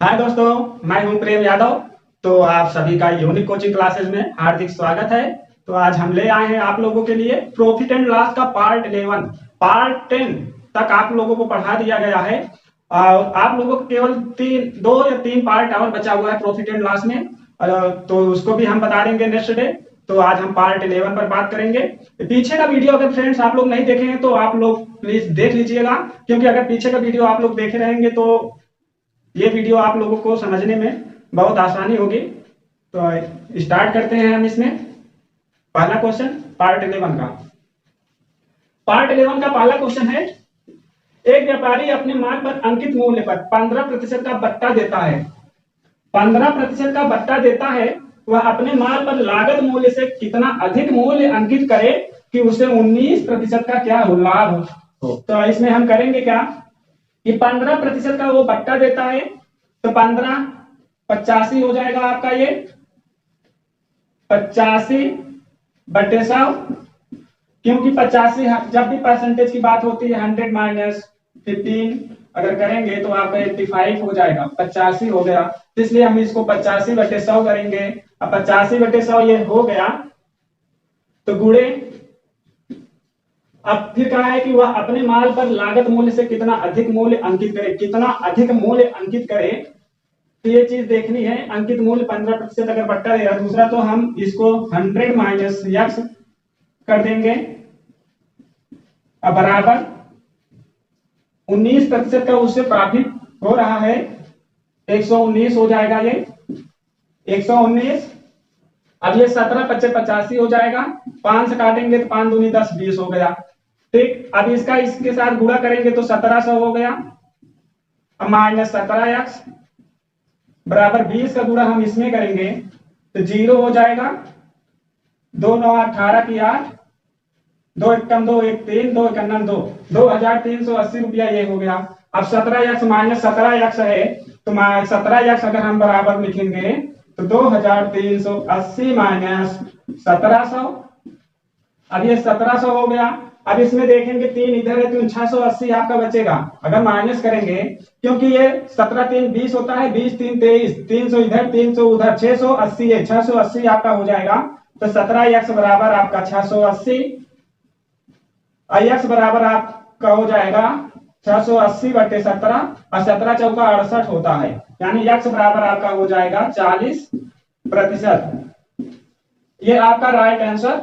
हाय दोस्तों, मैं हूं प्रेम यादव। तो आप सभी का यूनिक कोचिंग क्लासेस में हार्दिक स्वागत है। तो आज हम ले आए हैं आप लोगों के लिए प्रॉफिट एंड लॉस का पार्ट 11। पार्ट 10 तक आप लोगों को पढ़ा दिया गया है। और आप लोगों को केवल दो या तीन पार्ट और बचा हुआ है प्रॉफिट एंड लॉस में। तो उसको भी हम बता देंगे नेक्स्ट डे। तो आज हम पार्ट 11 पर बात करेंगे। पीछे का वीडियो अगर फ्रेंड्स आप लोग नहीं देखे हैं तो आप लोग प्लीज देख लीजिएगा, क्योंकि अगर पीछे का वीडियो आप लोग देखे रहेंगे तो ये वीडियो आप लोगों को समझने में बहुत आसानी होगी। तो स्टार्ट करते हैं हम इसमें। पहला क्वेश्चन पार्ट 11 का पहला क्वेश्चन है। एक व्यापारी अपने माल पर अंकित मूल्य पर 15% का बट्टा देता है। 15% का बट्टा देता है। वह अपने माल पर लागत मूल्य से कितना अधिक मूल्य अंकित करे कि उसे 19% का क्या हो लाभ हो। तो इसमें हम करेंगे क्या कि 15% का वो बट्टा देता है, तो 15 85 हो जाएगा आपका ये 85/100। क्योंकि 85 जब भी परसेंटेज की बात होती है 100 माइनस 15 अगर करेंगे तो आपका 85 हो जाएगा, 85 हो गया। तो इसलिए हम इसको 85/100 करेंगे। अब 85/100 ये हो गया तो गुणे। अब फिर कहा है कि वह अपने माल पर लागत मूल्य से कितना अधिक मूल्य अंकित करे, कितना अधिक मूल्य अंकित करे। तो ये चीज देखनी है। अंकित मूल्य 15% अगर बट्टा दे रहा दूसरा, तो हम इसको 100 माइनस x कर देंगे। अब बराबर 19% का उससे प्रॉफिट हो रहा है, 119 हो जाएगा ये 119। अब ये 17/85 हो जाएगा। 5 से काटेंगे तो 5 दूनी 10 20 हो गया। ठीक, अब इसका इसके साथ गुणा करेंगे तो 1700 हो गया। अब माइनस 17x बराबर 20 का गुणा हम इसमें करेंगे तो 0 हो जाएगा। 2 9 18 की 8, 2 एकम 2 1 3 2 एकम 2, 2380 रुपया ये हो गया। अब 17x माइनस 17x है, तो 17x अगर हम बराबर लिखेंगे तो 2380 माइनस 1700। अब ये 1700 हो गया। अब इसमें देखेंगे 3 इधर है तो 680 आपका बचेगा अगर माइनस करेंगे, क्योंकि ये 17 3 20 होता है, 20 3 23, 300 इधर 300 उधर, 680 है, 680 आपका हो जाएगा। तो 17x बराबर आपका 680, x बराबर आपका हो जाएगा 680/17 और 17 चौका 68 होता है, यानी x बराबर आपका हो जाएगा 40%। ये आपका राइट आंसर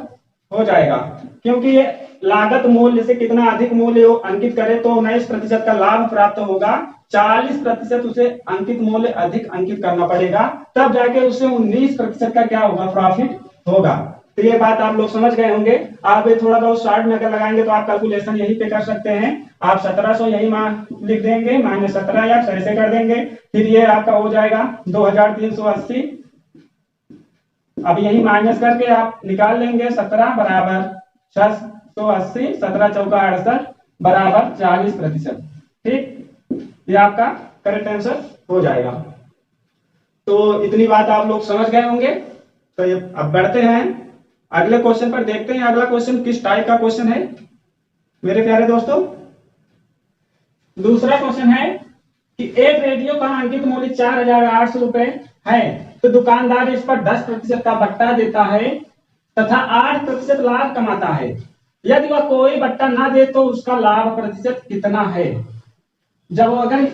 हो जाएगा, क्योंकि ये लागत मूल्य से कितना अधिक मूल्य अंकित करे तो 19% का लाभ प्राप्त होगा। 40% उसे अंकित मूल्य अधिक अंकित करना पड़ेगा, तब जाके उसे 19% का क्या होगा प्रॉफिट होगा। तो ये बात आप लोग समझ गए होंगे। आप ये थोड़ा बहुत शॉर्ट में अगर लगाएंगे तो आप कैलकुलेशन यहीं पे कर सकते हैं। आप 1700 यही लिख देंगे, माइनस 17x ऐसे कर देंगे, फिर ये आपका हो जाएगा 2380। अब यही माइनस करके आप निकाल लेंगे 17 बराबर 680, 17 चौका 68 बराबर 40%। ठीक, ये आपका करेक्ट आंसर हो जाएगा। तो इतनी बात आप लोग समझ गए होंगे। तो ये अब बढ़ते हैं अगले क्वेश्चन पर, देखते हैं अगला क्वेश्चन किस टाइप का क्वेश्चन है मेरे प्यारे दोस्तों। दूसरा क्वेश्चन है कि एक रेडियो का अंकित मूल्य 4800 रुपए है, तो दुकानदार इस पर 10% का बट्टा देता है तथा 8% लाभ कमाता है। यदि वह कोई बट्टा ना दे तो उसका लाभ प्रतिशत कितना है। जब अगर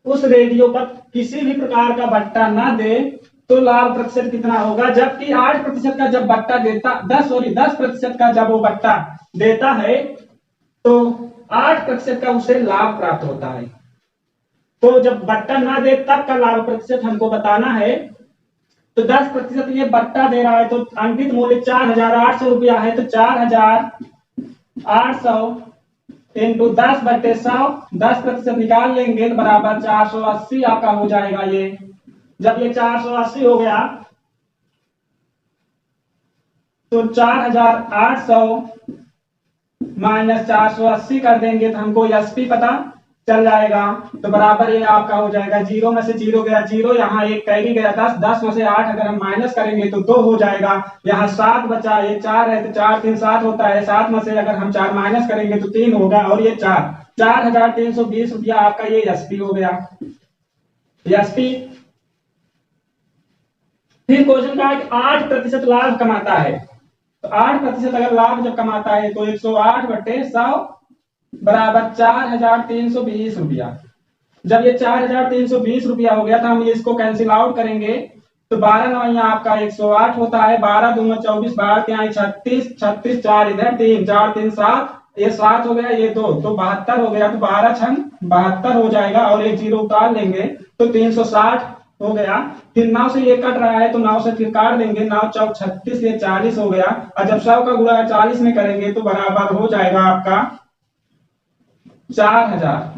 उस रेडियो पर किसी भी प्रकार का बट्टा ना दे तो लाभ प्रतिशत कितना होगा, जबकि 8% का जब बट्टा देता 10% का जब वो बट्टा देता है तो 8% का उसे लाभ प्राप्त होता है। तो जब बट्टा ना दे तब का लाभ प्रतिशत हमको बताना है। तो 10% ये बट्टा दे रहा है, तो अंकित मूल्य 4800 रुपया है, तो 4800 इंटू 10/100, 10% निकाल लेंगे तो बराबर 480 आपका हो जाएगा। ये जब ये 480 हो गया तो 4800 माइनस 480 कर देंगे तो हमको एसपी पता चल जाएगा। तो बराबर ये आपका हो जाएगा, जीरो में से जीरो गया जीरो, यहाँ एक कैरी गया 10, 10 में से 8 अगर हम माइनस करेंगे तो 2 हो जाएगा। यहाँ 7 बचा, ये 4 है तो 4 3 7 होता है, 7 में से अगर हम 4 माइनस करेंगे तो 3 होगा, और ये 4320 रुपया आपका ये एसपी हो गया। एसपी। फिर क्वेश्चन का है कि 8% लाभ कमाता है, तो 8% अगर लाभ जब कमाता है तो 108/100 बराबर 4,320 रुपया। जब ये 4,320 रुपया हो गया तो हम इसको कैंसिल आउट करेंगे तो 12 नवैया आपका 108 होता है, 12 दूना 24, 12 तिहाई 36, 36 4 इधर 3, 4 3 7, ये 7 हो गया, ये 2 तो 72 हो गया, तो 12 छंग 72 हो जाएगा और एक जीरो उतार लेंगे तो 360 हो गया। फिर 9 से ये कट रहा है तो 9 से फिर काट देंगे, 9 चौक 36, ये 40 हो गया, और जब 100 का गुणा 40 में करेंगे तो बराबर हो जाएगा आपका 4000,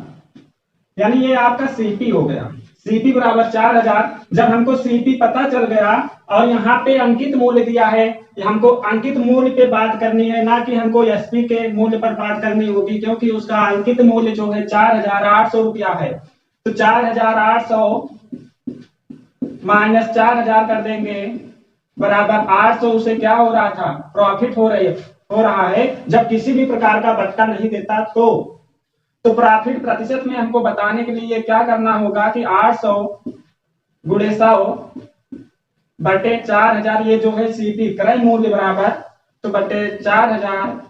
यानी ये आपका सीपी हो गया। सीपी बराबर 4000। जब हमको सीपी पता चल गया और यहाँ पे अंकित मूल्य दिया है, हमको अंकित मूल्य पे बात करनी है, ना कि हमको एसपी के मूल्य पर बात करनी होगी, क्योंकि उसका अंकित मूल्य जो है 4,800 रुपया है। तो 4,800 माइनस 4,000 कर देंगे बराबर 800। उसे क्या हो रहा था, प्रॉफिट हो रहा है जब किसी भी प्रकार का बट्टा नहीं देता तो प्रॉफिट प्रतिशत में हमको बताने के लिए क्या करना होगा कि 800 गुणे 100 बटे 4,000, ये जो है सीपी क्रय मूल्य बराबर तो बटे 4,000,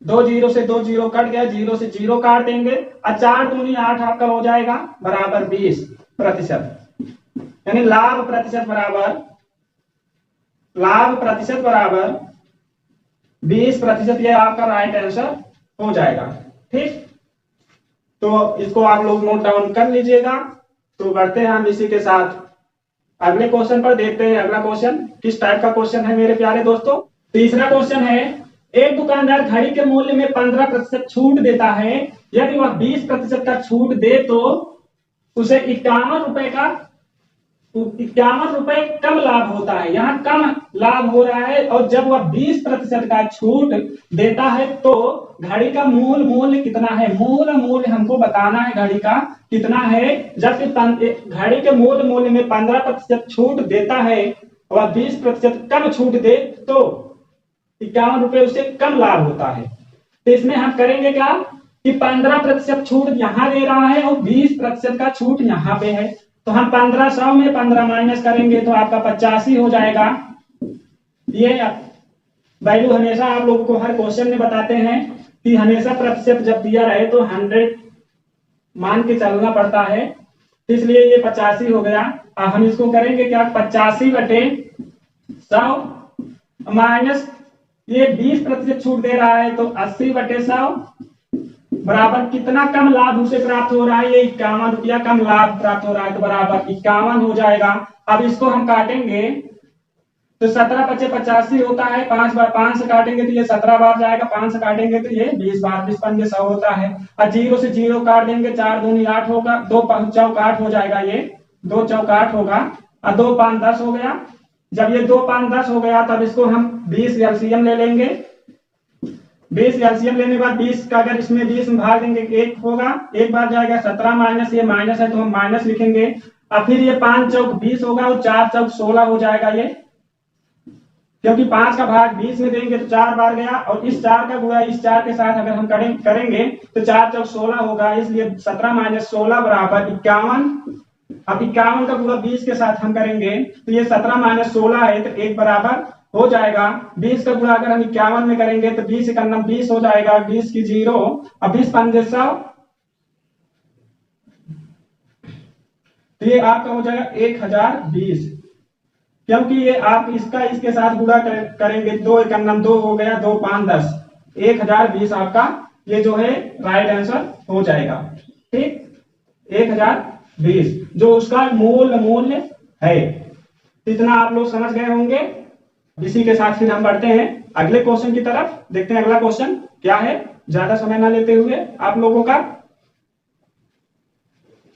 2 जीरो से 2 जीरो कट गया, 0 से 0 काट देंगे और 4 दूनी 8 आपका हो जाएगा बराबर 20%। यानी लाभ प्रतिशत बराबर 20%, ये आपका राइट आंसर हो जाएगा। ठीक, तो इसको आप लोग नोट डाउन कर लीजिएगा। तो बढ़ते हैं हम इसी के साथ अगले क्वेश्चन पर, देखते हैं अगला क्वेश्चन किस टाइप का क्वेश्चन है मेरे प्यारे दोस्तों। तीसरा क्वेश्चन है, एक दुकानदार घड़ी के मूल्य में 15% छूट देता है, यदि वह 20% का छूट दे तो उसे 51 रुपए कम लाभ होता है। यहाँ कम लाभ हो रहा है, और जब वह 20% का छूट देता है तो घड़ी का मूल मूल्य कितना है, मूल मूल्य हमको बताना है घड़ी का कितना है। जबकि घड़ी के मूल मूल्य में 15% छूट देता है, वह 20% कम छूट दे तो 51 रुपए उसे कम लाभ होता है। तो इसमें हम करेंगे क्या कि 15% छूट यहाँ दे रहा है और 20% का छूट यहाँ पे है, तो हम 1500 में 15 माइनस करेंगे तो आपका 85 हो जाएगा। ये वैल्यू हमेशा आप लोगों को हर क्वेश्चन में बताते हैं कि हमेशा प्रतिशत जब दिया रहे तो 100 मान के चलना पड़ता है, इसलिए ये 85 हो गया। अब हम इसको करेंगे क्या, 85/100 माइनस ये 20% छूट दे रहा है तो 80/100 बराबर कितना कम लाभ उसे प्राप्त हो रहा है, ये 51 रुपया कम लाभ प्राप्त हो रहा है, तो बराबर 51 हो जाएगा। अब इसको हम काटेंगे तो 17 × 85 होता है, 5 बार 5 से काटेंगे तो ये 17 बार जाएगा, 5 से काटेंगे तो ये 20 बार, 20 पंजे 100 होता है, और 0 से 0 काट देंगे, 4 दूनी 8 होगा, 2 चौक 8 हो जाएगा, ये 2 चौक 8 होगा, और 2 5 10 हो गया। जब ये 2 5 10 हो गया तब इसको हम 20 एलसीएम ले लेंगे। 20 एलसीएम लेने के बाद 20 का अगर इसमें 20 में भाग देंगे 1 होगा, 1 बार जाएगा, 17 माइनस ये माइनस है तो हम माइनस लिखेंगे, और फिर ये 5 चौक 20 होगा और 4 चौक 16 हो जाएगा ये, क्योंकि 5 का भाग 20 में देंगे तो 4 बार गया, और इस 4 का गुणा इस 4 के साथ अगर हम करेंगे तो 4 चौक 16 होगा, इसलिए 17 माइनस 16 बराबर 51। अब 51 का गुणा 20 के साथ हम करेंगे तो ये 17 माइनस 16 है तो 1 बराबर हो जाएगा। 20 का गुणा अगर हम 51 में करेंगे तो 20 × 9 20 हो जाएगा, 20 की 0, अब 20 पंजे 100, तो ये आपका हो जाएगा 1020, क्योंकि ये आप इसका इसके साथ गुणा करेंगे, 2 × 9 2 हो गया, 2 5 10, 1020 आपका ये जो है राइट आंसर हो जाएगा। ठीक, 1020 जो उसका मूल मूल्य है। इतना आप लोग समझ गए होंगे। इसी के साथ फिर हम बढ़ते हैं अगले क्वेश्चन की तरफ, देखते हैं अगला क्वेश्चन क्या है, ज्यादा समय ना लेते हुए आप लोगों का।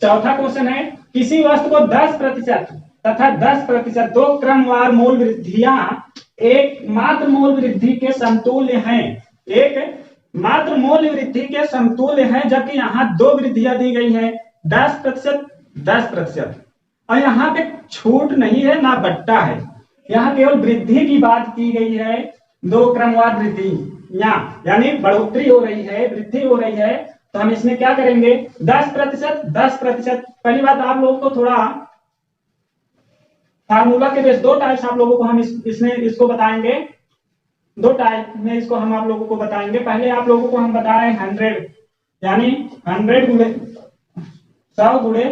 चौथा क्वेश्चन है, किसी वस्तु को 10% तथा 10% दो क्रमवार मूल्य वृद्धियां एक मात्र मूल्य वृद्धि के समतुल्य हैं, एक मात्र मूल्य वृद्धि के समतुल्य हैं, जबकि यहाँ दो वृद्धियां दी गई हैं, 10% 10%, और यहाँ पे छूट नहीं है ना बट्टा है, यहाँ केवल वृद्धि की बात की गई है। दो क्रमवार वृद्धि यानी बढ़ोतरी हो रही है, वृद्धि हो रही है, तो तो हम इसमें क्या करेंगे 10%। 10% पहली बात आप लोगों को थोड़ा फार्मूला के बेस, दो टाइप्स आप लोगों को हम इसमें इसको बताएंगे, दो टाइप में इसको हम आप लोगों को बताएंगे। पहले आप लोगों को हम बता रहे हैं 100, यानी 100 गुणे 100 गुणे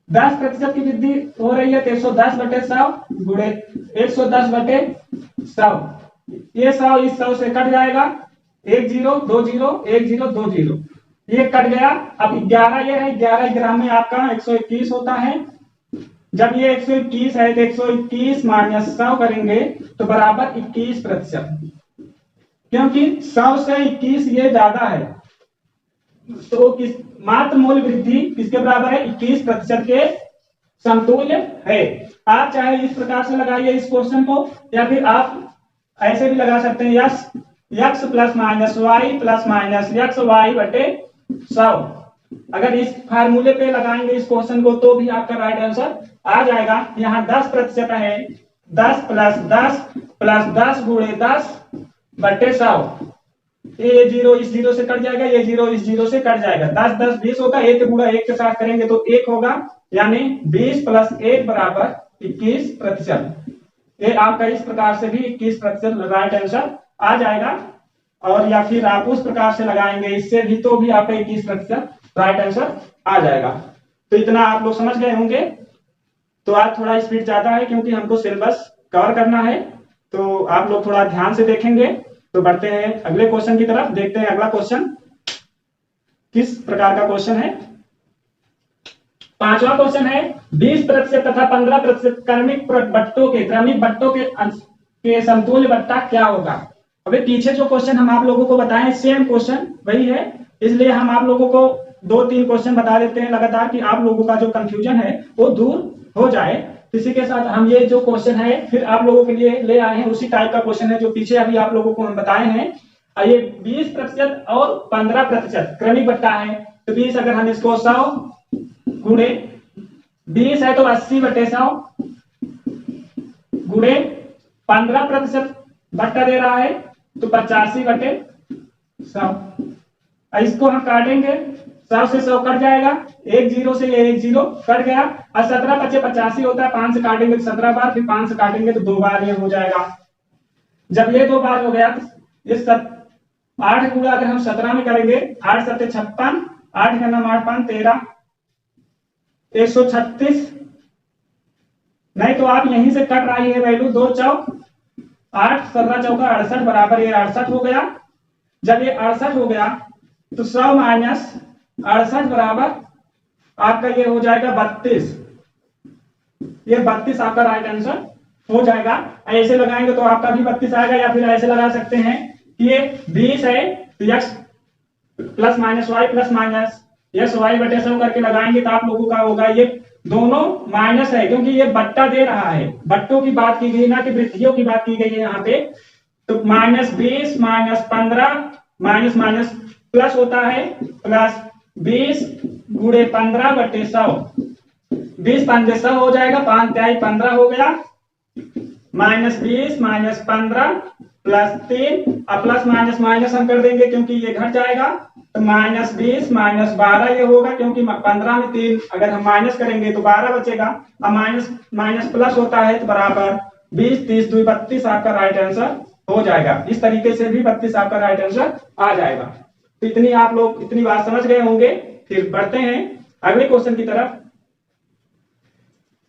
10% की वृद्धि हो रही है तो 110/100 गुणे 110/100। ये 100 इस 100 से कट जाएगा, 1 0 2 0 1 0 2 0, ये कट गया। अब 11 ये है, 11 ग्राम में आपका 121 होता है। जब ये 121 है तो 121 माइनस 100 करेंगे तो बराबर 21%, क्योंकि 100 से 21 ये ज्यादा है। तो किस मात्र मूल्य वृद्धि किसके बराबर है 21% के समतुल्य है। आप चाहे इस प्रकार से लगाइए इस क्वेश्चन को, या फिर आप ऐसे भी लगा सकते हैं x plus minus Y plus minus X Y बटे 100। अगर इस फार्मूले पे लगाएंगे इस क्वेश्चन को तो भी आपका राइट आंसर आ जाएगा। यहाँ 10% है, 10 प्लस 10 गुणे 10/100। ये 0 इस 0 से कट जाएगा, ये 0 इस 0 से कट जाएगा, 10 10 20 होगा, 1 गुणा 1 के साथ करेंगे तो 1 होगा, यानी 20 + 1 बराबर 21%। ये आपका इस प्रकार से भी 21% राइट आंसर आ जाएगा। और या फिर आप उस प्रकार से लगाएंगे इससे भी तो भी आपका 21% राइट आंसर आ जाएगा। तो इतना आप लोग समझ गए होंगे। तो आज थोड़ा स्पीड ज्यादा है क्योंकि हमको सिलेबस कवर करना है, तो आप लोग थोड़ा ध्यान से देखेंगे। तो बढ़ते हैं अगले क्वेश्चन की तरफ, देखते हैं अगला क्वेश्चन किस प्रकार का क्वेश्चन है। पांचवा क्वेश्चन है 20% तथा 15% क्रमिक बट्टों के समतुल्य बट्टा क्या होगा। अबे पीछे जो क्वेश्चन हम आप लोगों को बताएं सेम क्वेश्चन वही है, इसलिए हम आप लोगों को 2-3 क्वेश्चन बता देते हैं लगातार कि आप लोगों का जो कंफ्यूजन है वो दूर हो जाए। इसी के साथ हम ये जो क्वेश्चन है फिर आप लोगों के लिए ले आए हैं, उसी टाइप का क्वेश्चन है जो पीछे अभी आप लोगों को हम बताए हैं। ये 20% और 15% क्रमिक बट्टा है। तो 20 अगर हम इसको 100 गुणे 20 है तो 80/100 गुणे 15% बट्टा दे रहा है तो 85/100। इसको हम काटेंगे, 100 से 100 कट जाएगा, 1 0 से ये 1 0 कट गया। और 17 × 5 = 85 होता है, 5 से काटेंगे तो 17 बार, फिर 5 से काटेंगे तो 2 बार ये हो जाएगा। जब ये 2 बार हो गया तो इस 8 गुणा अगर हम 17 में करेंगे 8 7 56, 8 का नाम 8 5 13, 136। नहीं तो आप यहीं से कट रही है वैल्यू, 2 चौक 8 17 चौका 68 बराबर ये 68 हो गया। जब ये 68 हो गया तो 100 माइनस 68 बराबर आपका ये हो जाएगा 32। ये 32 आपका राइट आंसर हो जाएगा। ऐसे लगाएंगे तो आपका भी 32 आएगा, या फिर ऐसे लगा सकते हैं कि ये 20 है तो x plus minus Y plus minus X Y बटे 100 करके लगाएंगे तो आप लोगों का होगा ये दोनों माइनस है, क्योंकि ये बट्टा दे रहा है, बट्टों की बात की गई ना कि वृद्धियों की बात की गई है यहाँ पे। तो -20 -15 माइनस माइनस प्लस होता है, प्लस 20 गुणे 15/100, 20 5 100 हो जाएगा, 5 3 15 हो गया, -20 -15 प्लस 3, अब प्लस माइनस माइनस हम कर देंगे क्योंकि ये घट जाएगा, तो -20 -12 ये होगा, क्योंकि 15 में 3 अगर हम माइनस करेंगे तो 12 बचेगा। अब माइनस माइनस प्लस होता है तो बराबर 20 30 2 32 आपका राइट आंसर हो जाएगा। इस तरीके से भी 32 आपका राइट आंसर आ जाएगा। तो इतनी आप लोग इतनी बात समझ गए होंगे। फिर बढ़ते हैं अगले क्वेश्चन की तरफ।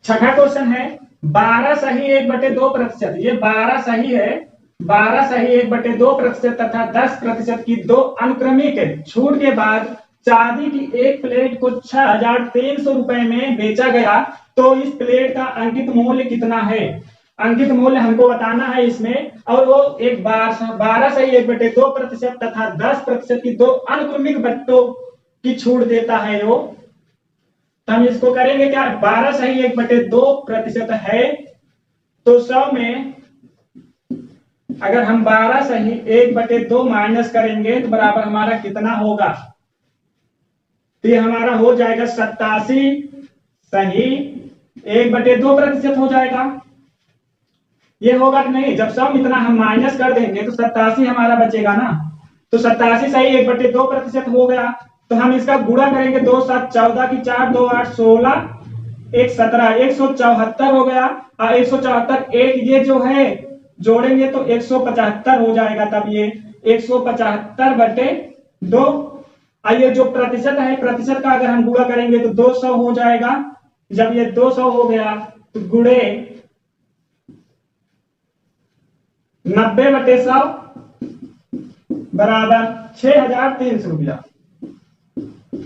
छठा क्वेश्चन है 12 सही 1/2%, ये 12 सही है, 12 सही 1/2% तथा 10% की दो अनुक्रमिक छूट के बाद चांदी की एक प्लेट को 6300 रुपए में बेचा गया, तो इस प्लेट का अंकित मूल्य कितना है। अंकित मूल्य हमको बताना है इसमें, और वो एक 12 सही 1/2% तथा 10% की दो अनुक्रमिक बट्टों की छूट देता है वो। तो हम इसको करेंगे क्या, 12 सही 1/2% है तो 100 में अगर हम 12 सही 1/2 माइनस करेंगे तो बराबर हमारा कितना होगा, तो ये हमारा हो जाएगा 87 सही 1/2% हो जाएगा। ये होगा कि नहीं, जब 100 इतना हम माइनस कर देंगे तो 87 हमारा बचेगा ना, तो 87 सही 1/2% हो गया। तो हम इसका गुणा करेंगे, 2 7 14 की 4 2 8 16 1 17 174 हो गया। और 174 एक ये जो है जोड़ेंगे तो 175 हो जाएगा। तब ये 175/2। आइए जो प्रतिशत है, प्रतिशत का अगर हम गुणा करेंगे तो 200 हो जाएगा। जब ये 200 हो गया तो गुणे 90/100 बराबर 6,300 रुपया।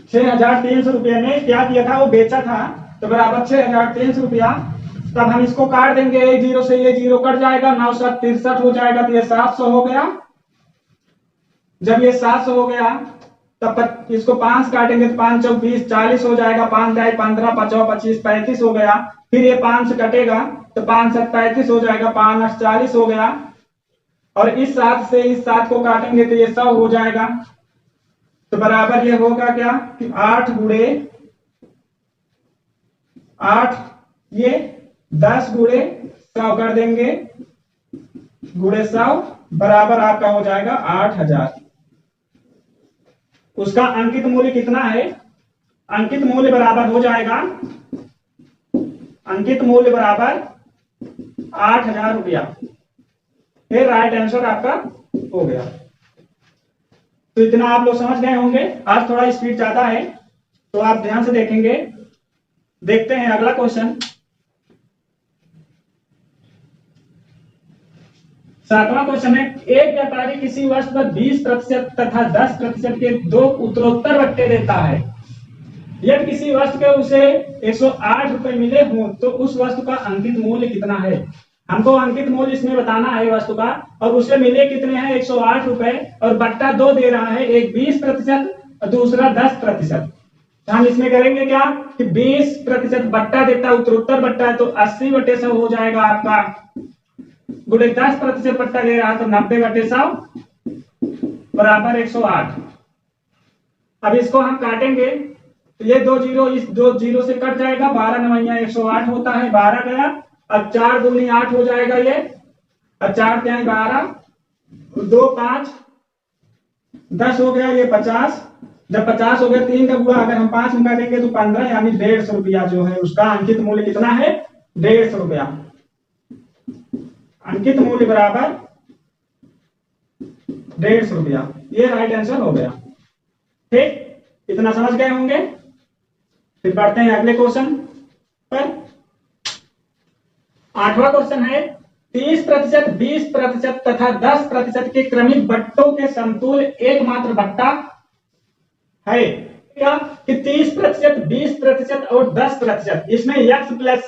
6,300 रुपये में क्या किया था, वो बेचा था, तो बराबर 6,300 रुपया। तब हम इसको काट देंगे, एक जीरो से ये जीरो कट जाएगा, 963 हो जाएगा, तो ये 700 हो गया। जब ये 700 हो गया तब इसको 5 काटेंगे तो 5 चौक 20 40 हो जाएगा, 5 10 15 5 25 35 हो गया। फिर ये 5 से कटेगा तो 5 7 35 हो जाएगा, 5 8 40 हो गया। और इस 7 से इस 7 को काटेंगे तो ये 100 हो जाएगा। तो बराबर ये होगा क्या कि 8 गुणे 8 ये 10 गुणे 100 कर देंगे, गुणे 100 बराबर आपका हो जाएगा 8,000। उसका अंकित मूल्य कितना है, अंकित मूल्य बराबर हो जाएगा, अंकित मूल्य बराबर 8,000 रुपया। फिर राइट आंसर आपका हो गया। तो इतना आप लोग समझ गए होंगे। आज थोड़ा स्पीड ज्यादा है तो आप ध्यान से देखेंगे। देखते हैं अगला क्वेश्चन। 7वां क्वेश्चन है, एक व्यापारी किसी वस्तु पर 20% तथा 10% के 2 उत्तरोत्तर बट्टे देता है। यदि किसी वस्तु के उसे 108 रुपए मिले हो तो उस वस्तु का अंकित मूल्य कितना है। हमको अंकित मूल्य इसमें बताना है वस्तु का, और उसे मिले कितने हैं 108 रुपए, और बट्टा 2 दे रहा है, एक 20% और दूसरा 10%। तो हम इसमें करेंगे क्या कि 20% बट्टा देता है, उत्तरोत्तर बट्टा है, तो 80/100 हो जाएगा आपका, गुणे 10% बट्टा दे रहा है तो 90/100 बराबर 108। अब इसको हम काटेंगे तो ये 2 जीरो इस 2 जीरो से कट जाएगा, 12 9 108 होता है, 12 गया। अब 4 दूनी 8 हो जाएगा ये, और 4 क्या है 12, 2 5 10 हो गया, ये 50। जब 50 हो गया 3 का गुणा अगर हम 5 में करेंगे तो 15, यानी 150 रुपया जो है उसका अंकित मूल्य कितना है 150 रुपया। अंकित मूल्य बराबर 150 रुपया। ये राइट आंसर हो गया। ठीक, इतना समझ गए होंगे। फिर बढ़ते हैं अगले क्वेश्चन पर। 8वां क्वेश्चन है, 30%, 20% तथा 10% के क्रमिक बट्टों के समतुल्य एकमात्र बट्टा है क्या कि 30%, 20% और 10%। इसमें x plus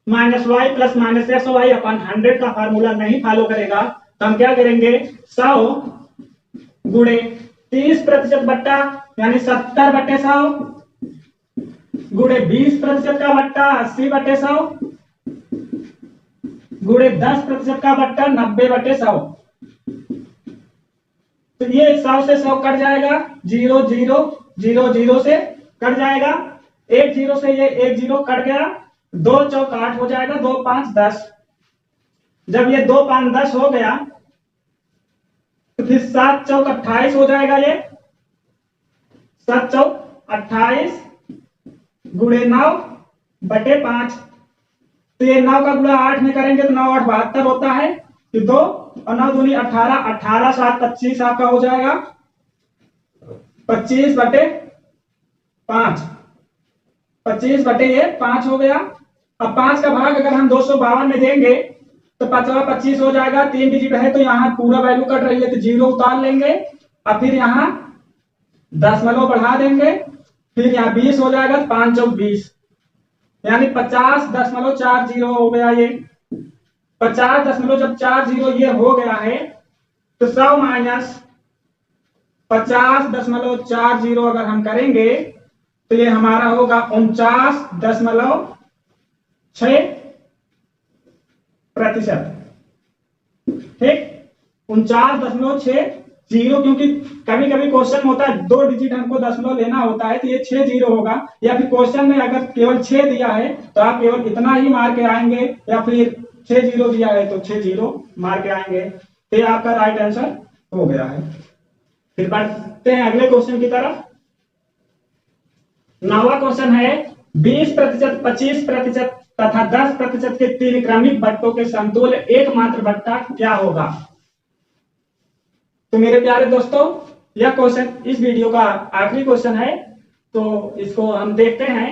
minus Y plus minus X Y अपन 100 का फार्मूला नहीं फॉलो करेगा। तो हम क्या करेंगे, 100 गुणे 30% बट्टा यानी 70/100 गुणे 20% का बट्टा 80/100 गुणे 10% का बट्टा 90/100। तो ये 100 से 100 कट जाएगा, 0 0 0 0 से कट जाएगा, 1 0 से ये 1 0 कट गया, 2 चौक 8 हो जाएगा, 2 5 10। जब ये 2 5 10 हो गया तो फिर 7 चौक 28 हो जाएगा, ये 7 चौक 28 गुणे 9/5। तो ये 9 का गुणा 8 में करेंगे तो 9 8 72 होता है, तो 2 और 9 दूनी 18, 18 7 25 आपका हो जाएगा, 25/5, 25/5 हो गया। अब 5 का भाग अगर हम 252 में देंगे तो 5 25 हो जाएगा, 3 डिजिट है तो यहाँ पूरा वैल्यू कट रही है तो 0 उतार लेंगे, और फिर यहाँ दशमलव बढ़ा देंगे, फिर यहाँ 20 हो जाएगा, 5 चौक 20 यानी 50.40 हो गया। ये 50.40 ये हो गया है, तो 100 माइनस 50.40 अगर हम करेंगे तो ये हमारा होगा 49.6%। ठीक, 49.60, क्योंकि कभी कभी क्वेश्चन होता है 2 डिजिट हमको दशमलव लेना होता है तो ये 6 0 होगा, या फिर क्वेश्चन में अगर केवल 6 दिया है तो आप केवल इतना ही मार के आएंगे, या फिर 6 0 दिया है तो 6 0 मार के आएंगे। तो ये आपका राइट आंसर हो गया है। फिर बढ़ते हैं अगले क्वेश्चन की तरफ। 9वां क्वेश्चन है 20%, 25% तथा 10% के 3 क्रमिक बट्टों के समतुल्य एकमात्र बट्टा क्या होगा। तो मेरे प्यारे दोस्तों, यह क्वेश्चन इस वीडियो का आखिरी क्वेश्चन है। तो इसको हम देखते हैं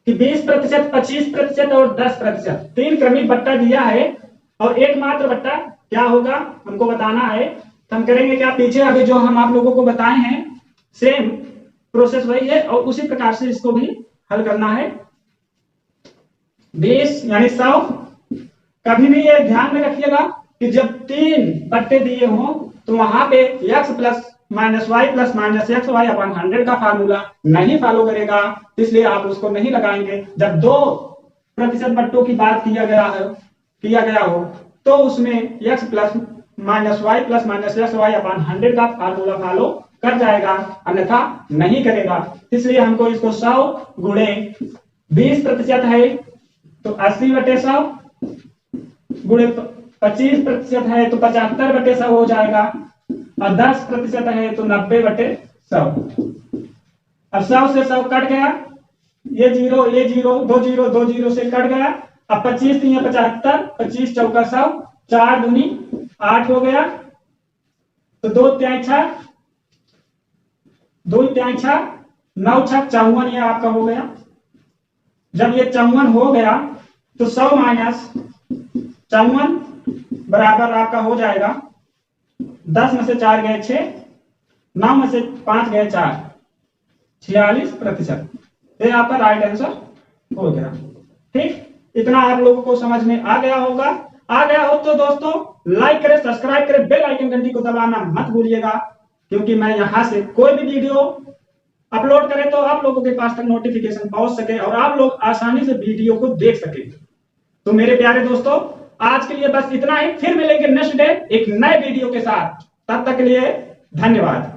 कि 20%, 25% और 10% 3 क्रमिक बट्टा दिया है और एकमात्र बट्टा क्या होगा हमको बताना है। तो हम करेंगे क्या, पीछे अभी जो हम आप लोगों को बताए हैं सेम प्रोसेस वही है और उसी प्रकार से इसको भी हल करना है। 20 यानी 100, कभी भी ये ध्यान में रखिएगा कि जब 3 बट्टे दिए हों तो वहां पे x plus minus Y plus minus X Y upon 100 का फार्मूला नहीं फॉलो करेगा, इसलिए आप उसको नहीं लगाएंगे। जब 2% बट्टों की बात किया गया हो तो उसमें x plus minus Y plus minus X Y upon 100 का फार्मूला फॉलो कर जाएगा, अन्यथा नहीं करेगा। इसलिए हमको इसको 100 गुणे 20% है तो 80/100 गुणे 25% है तो 75/100 हो जाएगा और 10% है तो 90/100। अब 100 से 100 कट गया, ये 0 ये 0 2 0 2 0 से कट गया। अब 25 3 75, 25 चौका 100, 4 दूनी 8 हो गया। तो 2 3 6 2 3 6 9 6 54, ये आपका हो गया। जब ये 54 हो गया तो 100 माइनस 54 बराबर आपका हो जाएगा 10 में से 4 गए 6, 9 में से 5 गए 4, 46%। ये आपका राइट आंसर हो गया। ठीक, इतना आप लोगों को समझ में आ गया होगा। आ गया हो तो दोस्तों लाइक करें, सब्सक्राइब करें, बेल आइकन घंटी को दबाना मत भूलिएगा, क्योंकि मैं यहां से कोई भी वीडियो अपलोड करें तो आप लोगों के पास तक नोटिफिकेशन पहुंच सके और आप लोग आसानी से वीडियो को देख सके। तो मेरे प्यारे दोस्तों, आज के लिए बस इतना ही। फिर मिलेंगे नेक्स्ट डे एक नए वीडियो के साथ। तब तक के लिए धन्यवाद।